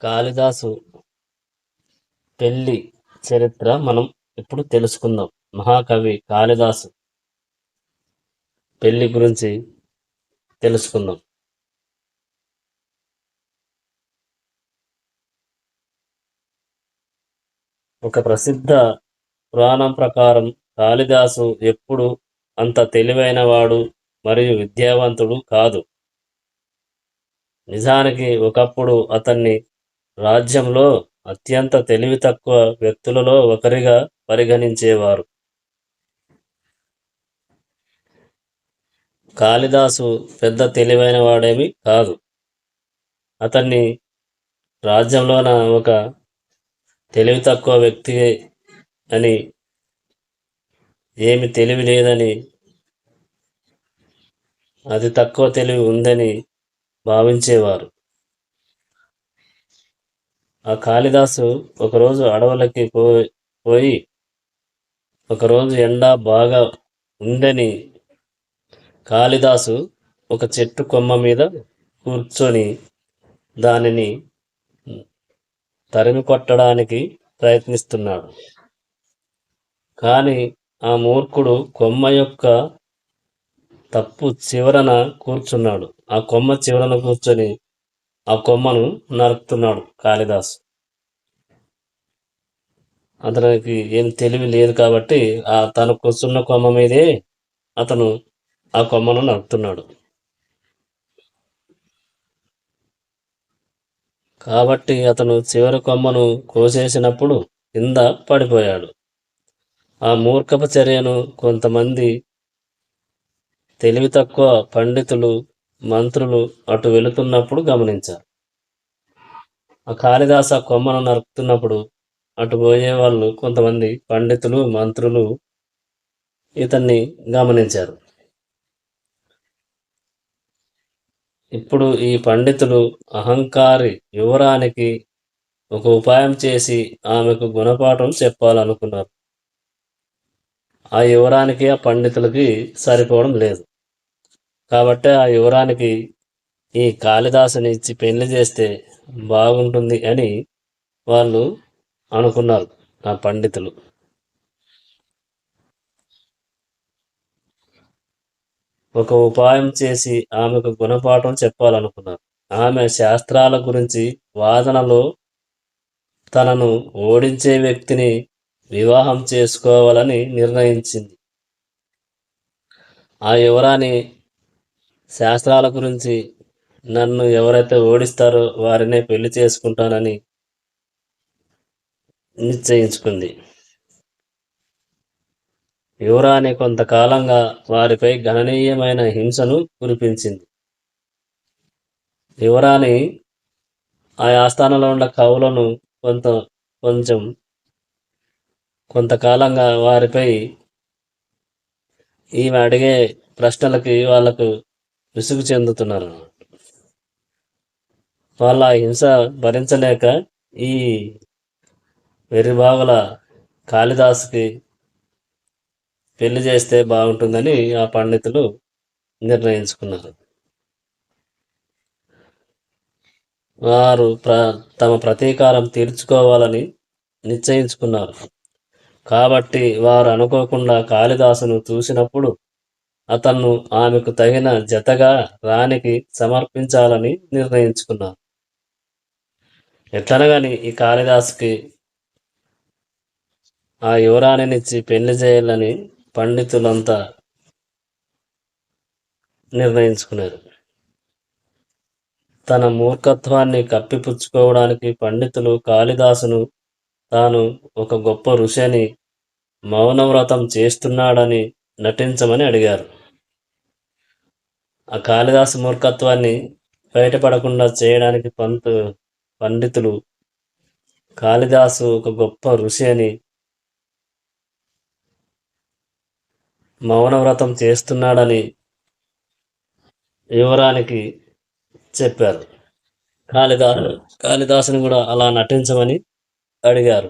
కాళిదాసు పెళ్లి చరిత్ర మనం ఇప్పుడు తెలుసుకుందాం. మహాకవి కాళిదాసు పెళ్లి గురించి తెలుసుకుందాం. ఒక ప్రసిద్ధ పురాణం ప్రకారం కాళిదాసు ఎప్పుడు అంత తెలివైనవాడు మరియు విద్యావంతుడు కాదు. నిజానికి ఒకప్పుడు అతన్ని రాజ్యంలో అత్యంత తెలివి తక్కువ వ్యక్తులలో ఒకరిగా పరిగణించేవారు. కాళిదాసు పెద్ద తెలివైన వాడేమి కాదు. అతన్ని రాజ్యంలోన ఒక తెలివి తక్కువ వ్యక్తి అని, ఏమి తెలివి లేదని, అతి తక్కువ తెలివి ఉందని భావించేవారు. ఆ కాళిదాసు ఒకరోజు అడవులకి పోయి ఒకరోజు ఎండ బాగా ఉందని కాళిదాసు ఒక చెట్టు కొమ్మ మీద కూర్చొని దానిని తరిమి కొట్టడానికి ప్రయత్నిస్తున్నాడు. కానీ ఆ మూర్ఖుడు కొమ్మ యొక్క తప్పు చివరన కూర్చున్నాడు. ఆ కొమ్మ చివరన కూర్చొని ఆ కొమ్మను నరుకుతున్నాడు కాళిదాసు. అతనికి ఏం తెలివి లేదు కాబట్టి తను కూర్చున్న కొమ్మ మీదే అతను ఆ కొమ్మను నరుకుతున్నాడు. కాబట్టి అతను చివరి కొమ్మను కోసేసినప్పుడు కింద పడిపోయాడు. ఆ మూర్ఖపు చర్యను కొంతమంది తెలివి తక్కువ పండితులు, మంత్రులు అటు వెళుతున్నప్పుడు గమనించారు. ఆ కాళిదాసు ఆ కొమ్మను నరుకుతున్నప్పుడు అటు పోయే వాళ్ళు కొంతమంది పండితులు, మంత్రులు ఇతన్ని గమనించారు. ఇప్పుడు ఈ పండితులు అహంకారి యువరానికి ఒక ఉపాయం చేసి ఆమెకు గుణపాఠం చెప్పాలనుకున్నారు. ఆ యువరానికి ఆ పండితులకి సరిపోవడం లేదు. కాబట్టి ఆ యువరానికి ఈ కాళిదాసుని ఇచ్చి పెళ్లి చేస్తే బాగుంటుంది అని వాళ్ళు అనుకున్నారు. ఆ పండితులు ఒక ఉపాయం చేసి ఆమెకు గుణపాఠం చెప్పాలనుకున్నారు. ఆమె శాస్త్రాల గురించి వాదనలో తనను ఓడించే వ్యక్తిని వివాహం చేసుకోవాలని నిర్ణయించింది. ఆ యువరాణి శాస్త్రాల గురించి నన్ను ఎవరైతే ఓడిస్తారో వారినే పెళ్లి చేసుకుంటానని నిశ్చయించుకుంది. యువరాణి కొంతకాలంగా వారిపై గణనీయమైన హింసను కురిపించింది. యువరాణి ఆ ఆస్థానంలో ఉన్న కవులను కొంతకాలంగా వారిపై ఈమె అడిగే ప్రశ్నలకి వాళ్లకు విసుగు చెందుతున్నారు. వాళ్ళ హింస భరించలేక ఈ వెర్రిబాగుల కాళిదాసుకి పెళ్లి చేస్తే బాగుంటుందని ఆ పండితులు నిర్ణయించుకున్నారు. వారు తమ ప్రతీకారం తీర్చుకోవాలని నిశ్చయించుకున్నారు. కాబట్టి వారు అనుకోకుండా కాళిదాసును చూసినప్పుడు అతన్ను ఆమెకు తగిన జతగా రాణికి సమర్పించాలని నిర్ణయించుకున్నారు. ఎట్లనగాని ఈ కాళిదాసుకి ఆ యువరాణినిచ్చి పెళ్లి చేయాలని పండితులంతా నిర్ణయించుకున్నారు. తన మూర్ఖత్వాన్ని కప్పిపుచ్చుకోవడానికి పండితులు కాళిదాసును తాను ఒక గొప్ప ఋషిని మౌనవ్రతం చేస్తున్నాడని నటించమని అడిగారు. ఆ కాళిదాసు మూర్ఖత్వాన్ని బయటపడకుండా చేయడానికి పండితులు కాళిదాసు ఒక గొప్ప ఋషి అని, మౌనవ్రతం చేస్తున్నాడని యువరానికి చెప్పారు. కాళిదాసుని కూడా అలా నటించమని అడిగారు.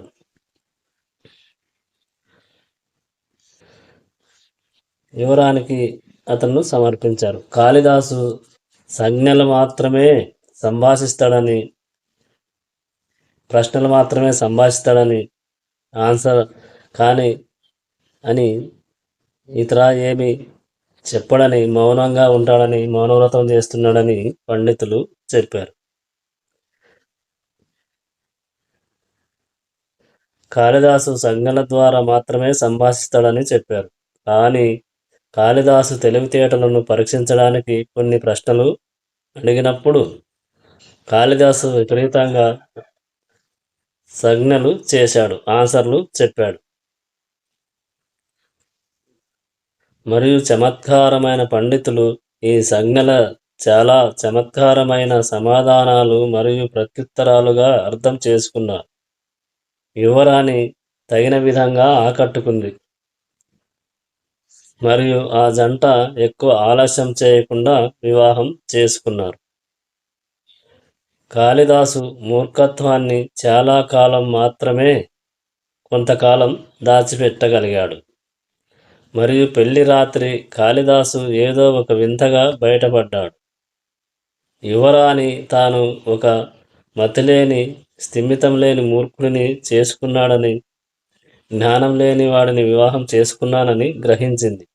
యువరానికి అతను సమర్పించారు. కాళిదాసు సంజ్ఞలు మాత్రమే సంభాషిస్తాడని ప్రశ్నలు మాత్రమే సంభాషిస్తాడని ఆన్సర్ కానీ అని ఇతర ఏమి చెప్పడని మౌనంగా ఉంటాడని మౌనవ్రతం చేస్తున్నాడని పండితులు చెప్పారు. కాళిదాసు సంజ్ఞల ద్వారా మాత్రమే సంభాషిస్తాడని చెప్పారు. కానీ కాళిదాసు తెలివితేటలను పరీక్షించడానికి కొన్ని ప్రశ్నలు అడిగినప్పుడు కాళిదాసు విపరీతంగా సంజ్ఞలు చేశాడు, ఆన్సర్లు చెప్పాడు. మరియు చమత్కారమైన పండితులు ఈ సంజ్ఞల చాలా చమత్కారమైన సమాధానాలు మరియు ప్రత్యుత్తరాలుగా అర్థం చేసుకున్నారు. యువరాణి తగిన విధంగా ఆకట్టుకుంది మరియు ఆ జంట ఎక్కువ ఆలస్యం చేయకుండా వివాహం చేసుకున్నారు. కాళిదాసు మూర్ఖత్వాన్ని చాలా కాలం మాత్రమే కొంతకాలం దాచిపెట్టగలిగాడు మరియు పెళ్లి రాత్రి కాళిదాసు ఏదో ఒక వింతగా బయటపడ్డాడు. యువరాణి తాను ఒక మతిలేని స్థిమితం లేని మూర్ఖుడిని చేసుకున్నాడని, జ్ఞానం లేని వాడిని వివాహం చేసుకున్నానని గ్రహించింది.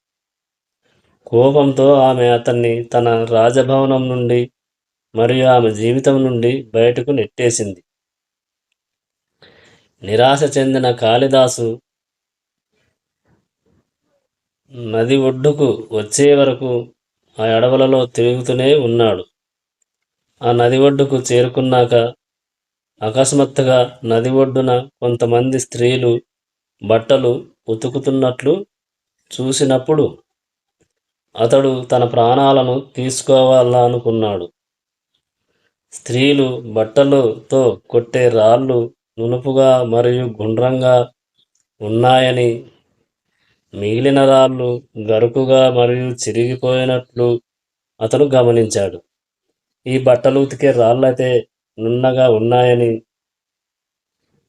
కోపంతో ఆమె అతన్ని తన రాజభవనం నుండి మరియు ఆమె జీవితం నుండి బయటకు నెట్టేసింది. నిరాశ చెందిన కాళిదాసు నది ఒడ్డుకు వచ్చే వరకు ఆ అడవులలో తిరుగుతూనే ఉన్నాడు. ఆ నది ఒడ్డుకు చేరుకున్నాక అకస్మాత్తుగా నది ఒడ్డున కొంతమంది స్త్రీలు బట్టలు ఉతుకుతున్నట్లు చూసినప్పుడు అతడు తన ప్రాణాలను తీసుకోవాలనుకున్నాడు. స్త్రీలు బట్టలతో కొట్టే రాళ్ళు నునుపుగా మరియు గుండ్రంగా ఉన్నాయని, మిగిలిన రాళ్ళు గరుకుగా మరియు చిరిగిపోయినట్లు అతడు గమనించాడు. ఈ బట్టలు ఉతికే రాళ్ళైతే నున్నగా ఉన్నాయని,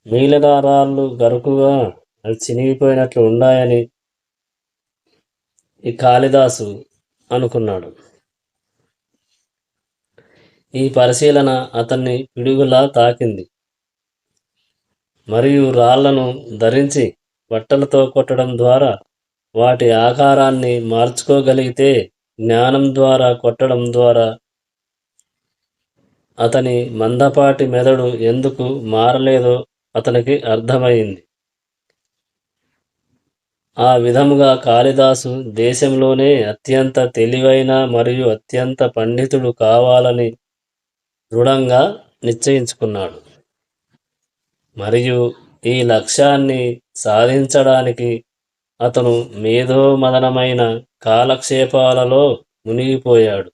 మిగిలిన రాళ్ళు గరుకుగా చినిగిపోయినట్లు ఉన్నాయని ఈ కాళిదాసు అనుకున్నాడు. ఈ పరిశీలన అతన్ని పిడుగులా తాకింది మరియు రాళ్లను ధరించి బట్టలతో కొట్టడం ద్వారా వాటి ఆకారాన్ని మార్చుకోగలిగితే జ్ఞానం ద్వారా కొట్టడం ద్వారా అతని మందపాటి మెదడు ఎందుకు మారలేదో అతనికి అర్థమైంది. ఆ విధముగా కాళిదాసు దేశంలోనే అత్యంత తెలివైన మరియు అత్యంత పండితుడు కావాలని దృఢంగా నిశ్చయించుకున్నాడు. మరియు ఈ లక్ష్యాన్ని సాధించడానికి అతను మేధోమథనమైన కాలక్షేపాలలో మునిగిపోయాడు.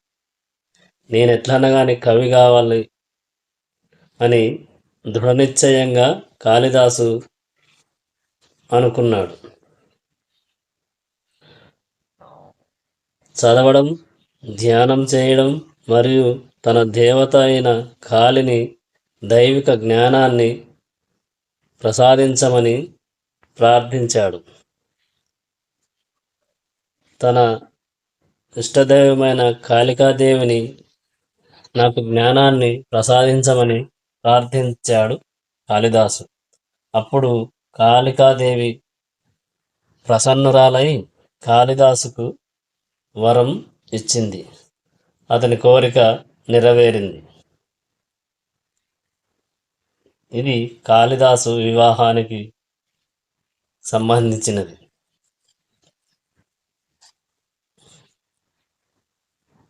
నేనెట్లనగాని కవి కావాలి అని దృఢనిశ్చయంగా కాళిదాసు అనుకున్నాడు. చదవడం, ధ్యానం చేయడం మరియు తన దేవత అయిన కాళిని దైవిక జ్ఞానాన్ని ప్రసాదించమని ప్రార్థించాడు. తన ఇష్టదైవమైన కాళికాదేవిని నాకు జ్ఞానాన్ని ప్రసాదించమని ప్రార్థించాడు కాళిదాసు. అప్పుడు కాళికాదేవి ప్రసన్నురాలై కాళిదాసుకు వరం ఇచ్చింది. అతని కోరిక నెరవేరింది. ఇది కాళిదాసు వివాహానికి సంబంధించినది.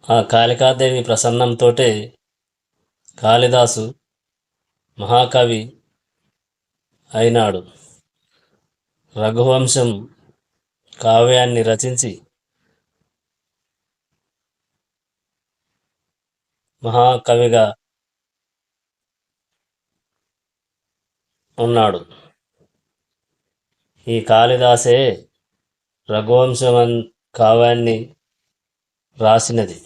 ఆ కాళికాదేవి ప్రసన్నంతోటే కాళిదాసు మహాకవి అయినాడు. రఘువంశం కావ్యాన్ని రచించి మహాకవిగా ఉన్నాడు. ఈ కాళిదాసే రఘువంశం కావ్యాన్ని రాసినది.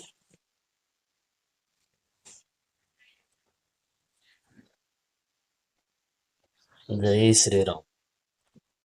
జై శ్రీరామ్.